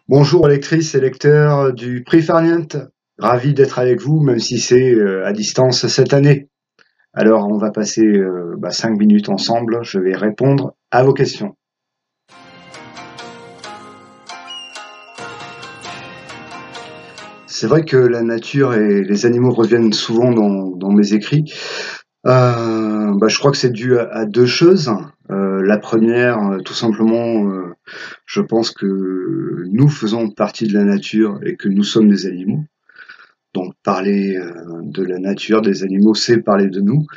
Bonjour lectrices et lecteurs du Prix Farniente, ravi d'être avec vous, même si c'est à distance cette année. Alors on va passer 5 minutes ensemble, je vais répondre à vos questions. C'est vrai que la nature et les animaux reviennent souvent dans mes écrits. Je crois que c'est dû à deux choses. La première, tout simplement, je pense que nous faisons partie de la nature et que nous sommes des animaux. Donc parler de la nature, des animaux, c'est parler de nous.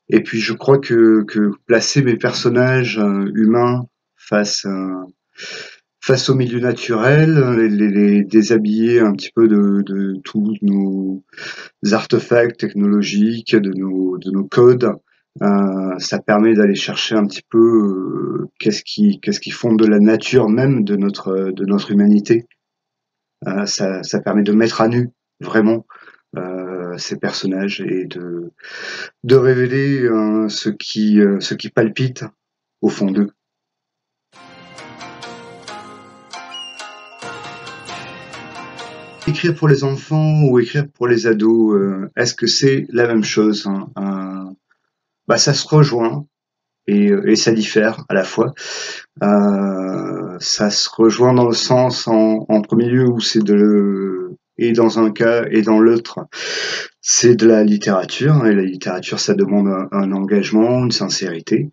Et puis je crois que placer mes personnages humains face, face au milieu naturel, les déshabiller un petit peu de tous nos artefacts technologiques, de nos codes, ça permet d'aller chercher un petit peu qu'est-ce qui fonde de la nature même de notre humanité. Ça permet de mettre à nu vraiment ces personnages et de révéler ce qui palpite au fond d'eux. Écrire pour les enfants ou écrire pour les ados, est-ce que c'est la même chose, hein? Ça se rejoint et ça diffère à la fois. Ça se rejoint dans le sens en premier lieu où c'est de et dans un cas et dans l'autre, c'est de la littérature et la littérature ça demande un engagement, une sincérité.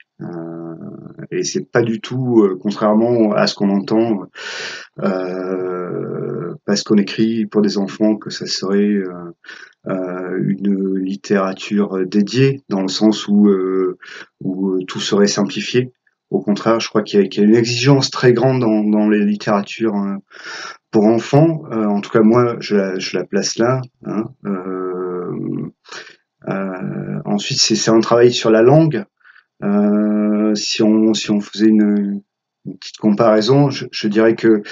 Et c'est pas du tout, contrairement à ce qu'on entend, parce qu'on écrit pour des enfants que ça serait une littérature dédiée, dans le sens où tout serait simplifié. Au contraire, je crois qu'il y a une exigence très grande dans les littératures pour enfants. En tout cas, moi, je la place là. Hein. Ensuite, c'est un travail sur la langue. Si on faisait une petite comparaison, je dirais que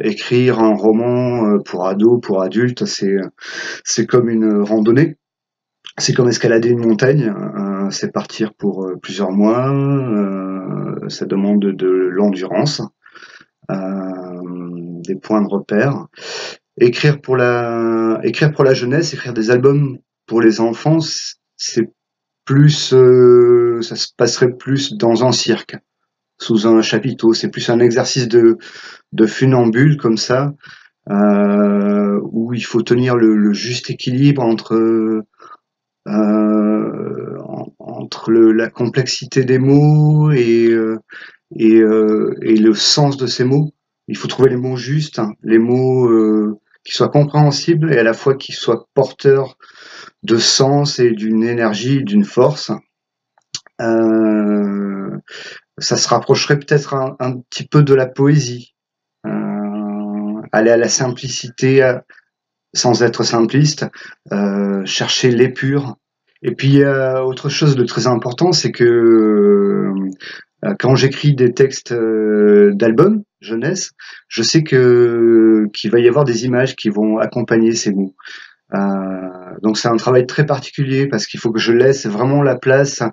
écrire un roman pour ados, pour adultes, c'est comme une randonnée. C'est comme escalader une montagne. C'est partir pour plusieurs mois. Ça demande de l'endurance, des points de repère. Écrire pour la jeunesse, écrire des albums pour les enfants, c'est plus, ça se passerait plus dans un cirque, sous un chapiteau. C'est plus un exercice de funambule comme ça, où il faut tenir le juste équilibre entre la complexité des mots et le sens de ces mots. Il faut trouver les mots justes, hein, les mots qui soient compréhensibles et à la fois qui soient porteurs de sens et d'une énergie, d'une force. Euh, Ça se rapprocherait peut-être un petit peu de la poésie. Aller à la simplicité sans être simpliste, chercher l'épure. Et puis, autre chose de très important, c'est que quand j'écris des textes d'albums jeunesse, je sais qu'il va y avoir des images qui vont accompagner ces mots. Donc c'est un travail très particulier parce qu'il faut que je laisse vraiment la place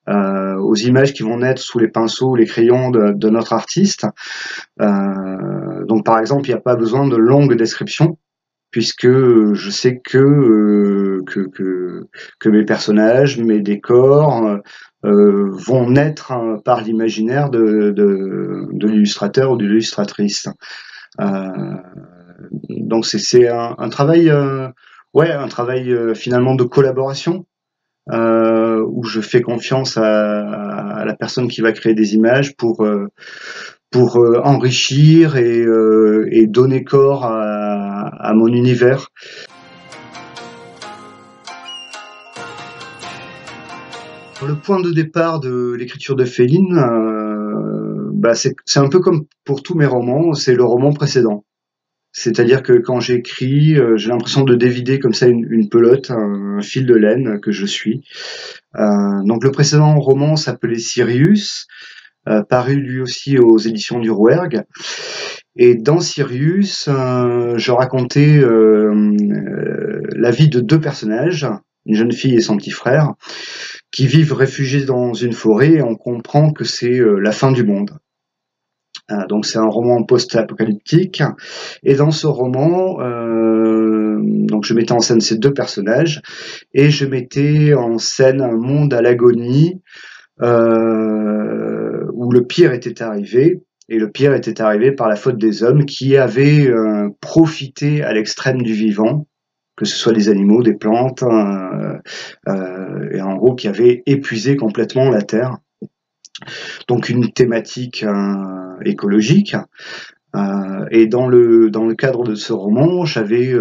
aux images qui vont naître sous les pinceaux ou les crayons de notre artiste. Donc par exemple, il n'y a pas besoin de longues descriptions puisque je sais que mes personnages, mes décors vont naître par l'imaginaire de l'illustrateur ou de l'illustratrice. Euh, donc c'est un travail, un travail finalement de collaboration où je fais confiance à la personne qui va créer des images pour enrichir et donner corps à mon univers. Le point de départ de l'écriture de Féline, c'est un peu comme pour tous mes romans, c'est le roman précédent. C'est-à-dire que quand j'écris, j'ai l'impression de dévider comme ça une pelote, un fil de laine que je suis. Donc le précédent roman s'appelait Sirius, paru lui aussi aux éditions du Rouergue. Et dans Sirius, je racontais la vie de deux personnages, une jeune fille et son petit frère, qui vivent réfugiés dans une forêt et on comprend que c'est la fin du monde. Donc c'est un roman post-apocalyptique. Et dans ce roman, donc je mettais en scène ces deux personnages et je mettais en scène un monde à l'agonie où le pire était arrivé. Et le pire était arrivé par la faute des hommes qui avaient profité à l'extrême du vivant, que ce soit des animaux, des plantes, et en gros qui avaient épuisé complètement la terre. Donc une thématique écologique. Et dans le cadre de ce roman, j'avais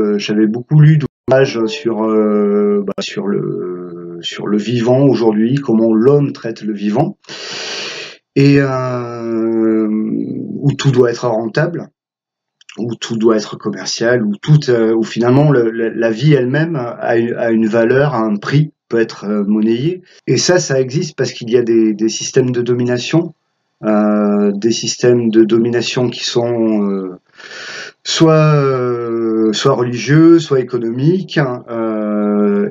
beaucoup lu d'ouvrages sur le vivant aujourd'hui, comment l'homme traite le vivant, et où tout doit être rentable, où tout doit être commercial, où finalement la vie elle-même a une valeur, a un prix, peut être monnayé. Et ça existe parce qu'il y a des systèmes de domination, qui sont soit religieux, soit économiques,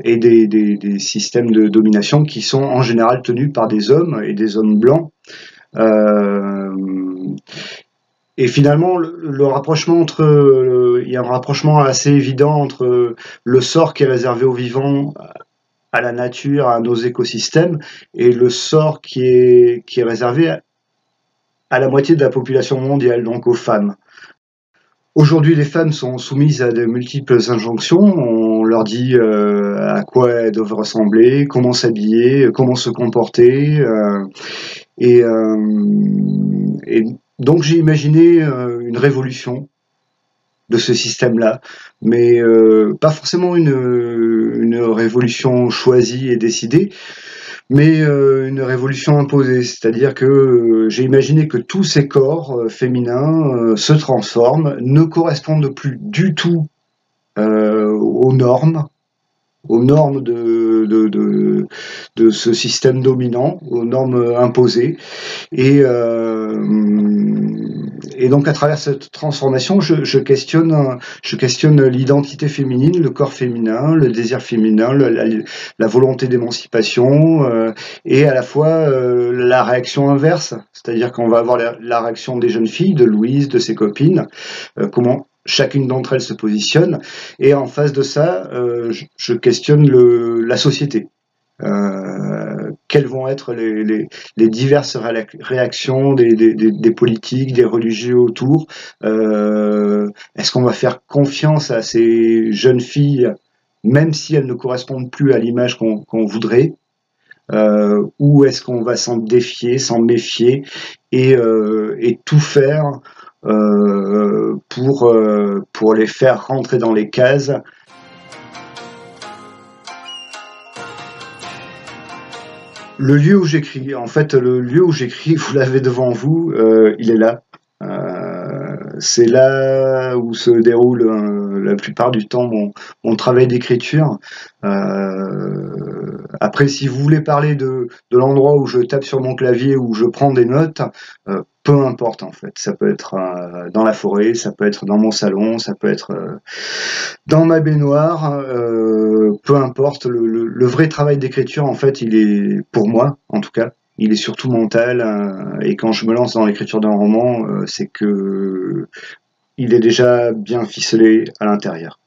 et des systèmes de domination qui sont en général tenus par des hommes et des hommes blancs. Et finalement, le rapprochement il y a un rapprochement assez évident entre le sort qui est réservé aux vivants, à la nature, à nos écosystèmes, et le sort qui est réservé à la moitié de la population mondiale, donc aux femmes. Aujourd'hui, les femmes sont soumises à de multiples injonctions. On leur dit à quoi elles doivent ressembler, comment s'habiller, comment se comporter. Et, et donc j'ai imaginé une révolution de ce système-là, mais pas forcément une révolution choisie et décidée, mais une révolution imposée. C'est-à-dire que j'ai imaginé que tous ces corps féminins se transforment, ne correspondent plus du tout aux normes de ce système dominant, aux normes imposées. Et, et donc à travers cette transformation, je questionne l'identité féminine, le corps féminin, le désir féminin, la volonté d'émancipation, et à la fois la réaction inverse, c'est-à-dire qu'on va avoir la réaction des jeunes filles, de Louise, de ses copines, comment chacune d'entre elles se positionne, et en face de ça, je questionne la société. Quelles vont être les diverses réactions des politiques, des religieux autour. Est-ce qu'on va faire confiance à ces jeunes filles, même si elles ne correspondent plus à l'image qu'on voudrait, ou est-ce qu'on va s'en défier, s'en méfier, et tout faire pour les faire rentrer dans les cases? Le lieu où j'écris, en fait, le lieu où j'écris, vous l'avez devant vous, il est là. C'est là où se déroule la plupart du temps mon travail d'écriture. Après, si vous voulez parler de l'endroit où je tape sur mon clavier, où je prends des notes, peu importe en fait. Ça peut être dans la forêt, ça peut être dans mon salon, ça peut être dans ma baignoire, peu importe. Le vrai travail d'écriture, en fait, il est, pour moi, en tout cas, il est surtout mental. Et quand je me lance dans l'écriture d'un roman, c'est que il est déjà bien ficelé à l'intérieur.